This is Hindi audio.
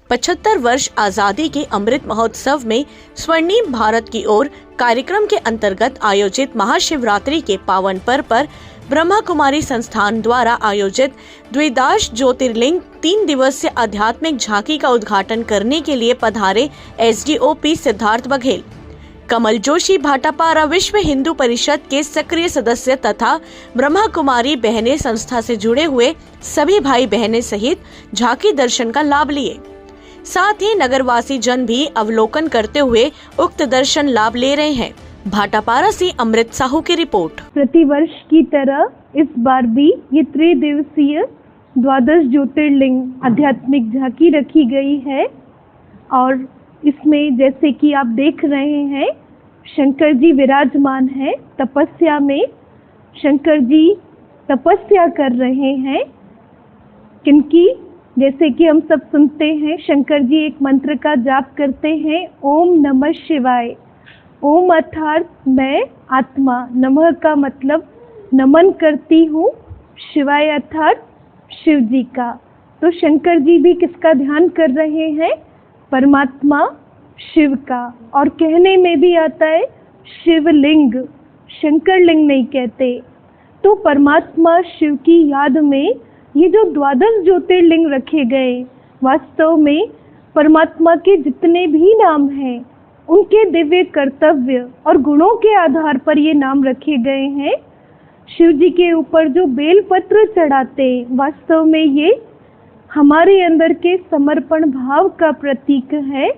पचहत्तर वर्ष आजादी के अमृत महोत्सव में स्वर्णिम भारत की ओर कार्यक्रम के अंतर्गत आयोजित महाशिवरात्रि के पावन पर्व पर ब्रह्मा कुमारी संस्थान द्वारा आयोजित द्विदाश ज्योतिर्लिंग 3 दिवसीय आध्यात्मिक झांकी का उद्घाटन करने के लिए पधारे SDOP सिद्धार्थ बघेल, कमल जोशी भाटापारा विश्व हिंदू परिषद के सक्रिय सदस्य तथा ब्रह्मा कुमारी बहनें संस्था से जुड़े हुए सभी भाई बहनें सहित झांकी दर्शन का लाभ लिए। साथ ही नगरवासी जन भी अवलोकन करते हुए उक्त दर्शन लाभ ले रहे हैं। भाटापारा से अमृत साहू की रिपोर्ट। प्रतिवर्ष की तरह इस बार भी ये त्रिदिवसीय द्वादश ज्योतिर्लिंग आध्यात्मिक झांकी रखी गई है और इसमें जैसे कि आप देख रहे हैं शंकर जी विराजमान हैं। तपस्या में शंकर जी तपस्या कर रहे हैं। किनकी? जैसे कि हम सब सुनते हैं शंकर जी एक मंत्र का जाप करते हैं, ओम नमः शिवाय। ओम अर्थात मैं आत्मा, नमः का मतलब नमन करती हूँ, शिवाय अर्थात शिव जी का। तो शंकर जी भी किसका ध्यान कर रहे हैं? परमात्मा शिव का। और कहने में भी आता है शिवलिंग, शंकर लिंग नहीं कहते। तो परमात्मा शिव की याद में ये जो द्वादश ज्योतिर्लिंग रखे गए, वास्तव में परमात्मा के जितने भी नाम हैं उनके दिव्य कर्तव्य और गुणों के आधार पर ये नाम रखे गए हैं। शिव जी के ऊपर जो बेलपत्र चढ़ाते, वास्तव में ये हमारे अंदर के समर्पण भाव का प्रतीक है।